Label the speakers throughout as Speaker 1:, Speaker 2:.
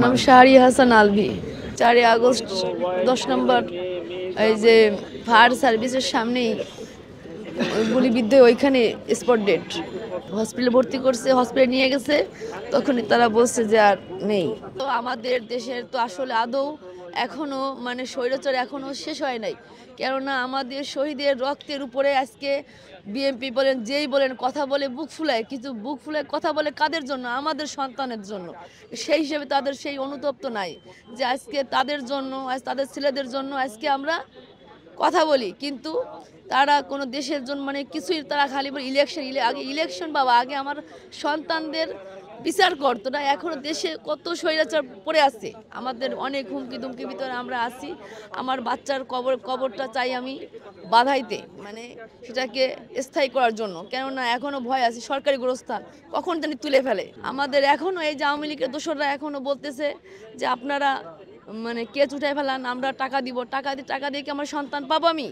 Speaker 1: নাম শাহরি হাসান আলভি। 4 আগস্ট 10 নম্বর এই যে ফায়ার সার্ভিসের সামনেই গুলিবিদ্ধ ওইখানে স্পট ডেট। হসপিটালে ভর্তি করছে, হসপিটালে নিয়ে গেছে, তখনই তারা বলছে যে আর নেই। তো আমাদের দেশের তো আসলে আদৌ এখনো মানে স্বৈরাচার এখনো শেষ হয় নাই, কেননা আমাদের শহীদের রক্তের উপরে আজকে বিএনপি বলেন যেই বলেন কথা বলে বুক ফুলায়, কিন্তু বুক ফুলায় কথা বলে কাদের জন্য? আমাদের সন্তানের জন্য। সেই হিসেবে তাদের সেই অনুতপ্ত নাই যে আজকে তাদের জন্য, আজ তাদের ছেলেদের জন্য আজকে আমরা কথা বলি, কিন্তু তারা কোনো দেশের জন্য মানে কিছুই, তারা খালি বলে ইলেকশন, আগে ইলেকশন বাবা, আগে আমার সন্তানদের বিচার করতো না। এখনো দেশে কত স্বৈরাচার পড়ে আছে, আমাদের অনেক হুমকি দুমকির ভিতরে আমরা আছি। আমার বাচ্চার কবরটা চাই আমি বাধাইতে, মানে সেটাকে স্থায়ী করার জন্য, কেননা এখনো ভয় আছে সরকারি গোরস্থান কখন জানি তুলে ফেলে। আমাদের এখনো এই যে আওয়ামী লীগের দোসররা এখনো বলতেছে যে আপনারা মানে কেস উঠাই ফেলান, আমরা টাকা দিব, টাকা দিয়ে কি আমার সন্তান পাবো? আমি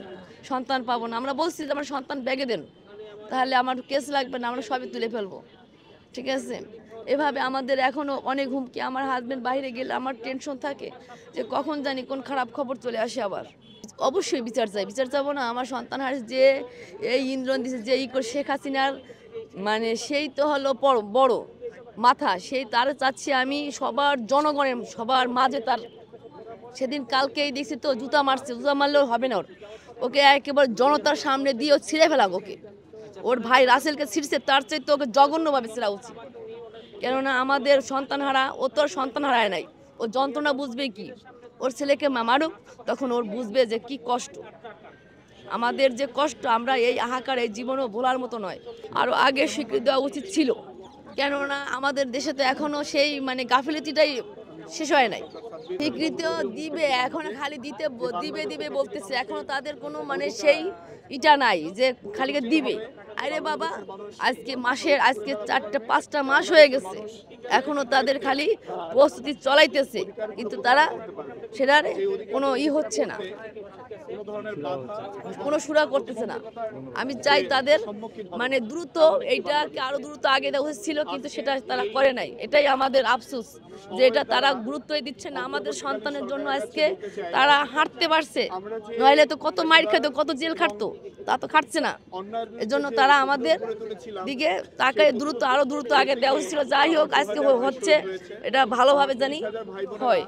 Speaker 1: সন্তান পাবো না। আমরা বলছি যে আমার সন্তান ব্যাগে দেন, তাহলে আমার কেস লাগবে না, আমরা সবই তুলে ফেলবো। ঠিক আছে, এভাবে আমাদের এখনো অনেক হুমকি। আমার হাজবেন্ড বাইরে গেলে আমার টেনশন থাকে যে কখন জানি কোন খারাপ খবর চলে আসে আবার। অবশ্যই বিচার চাই, বিচার চাবো না? আমার সন্তান হার যে এই ইন্দ্রন দিছে, যে শেখ হাসিনার মানে সেই তো হলো বড় মাথা, সেই তার চাচ্ছি আমি সবার জনগণের সবার মাঝে তার সেদিন কালকেই দেখছি তো জুতা মারছে, জুতা মারলেও হবে না, ওকে একেবারে জনতার সামনে দিয়ে ছিঁড়ে ফেলাক ওকে। ওর ভাই রাসেলকে ছিঁড়ছে, তার চাইতে ওকে জঘন্যভাবে ছিঁড়া উচিত, কেননা আমাদের সন্তান হারা, ও তো সন্তান হারায় নাই, ও যন্ত্রণা বুঝবে কি? ওর ছেলেকে মারুক, তখন ওর বুঝবে যে কি কষ্ট, আমাদের যে কষ্ট, আমরা এই হাহাকার এই জীবনও ভোলার মতো নয়। আরও আগে স্বীকৃতি দেওয়া উচিত ছিল, কেননা আমাদের দেশে তো এখনো সেই মানে গাফিলতিটাই শেষ হয় নাই। স্বীকৃতিও দিবে, এখন খালি দিবে দিবে বলতেছে, এখনো তাদের কোনো মানে সেই ইটা নাই যে খালি দিবে। আরে বাবা, আজকে 4-5টা মাস হয়ে গেছে, এখনো তাদের খালি প্রস্তুতি চলাইতেছে, কিন্তু তারা সেটার কোনো হচ্ছে না, কোনো সুরা করতেছে না। আমি চাই তাদের মানে দ্রুত এইটাকে আরো দ্রুত আগে দেওয়া উচিত ছিল, কিন্তু সেটা তারা করে নাই। এটাই আমাদের আফসোস যে এটা তারা গুরুত্বই দিচ্ছে না আমাদের সন্তানের জন্য। আজকে তারা হাঁটতে পারছে, নইলে তো কত মাইর খেতো, কত জেল খাটতো, তা তো খাটছে না। এজন্য তারা আমাদের দিকে তাকে আরো দ্রুত আগে দেওয়া উচিত ছিল। যাই হোক, আজকে হচ্ছে, এটা ভালোভাবে জানি হয়।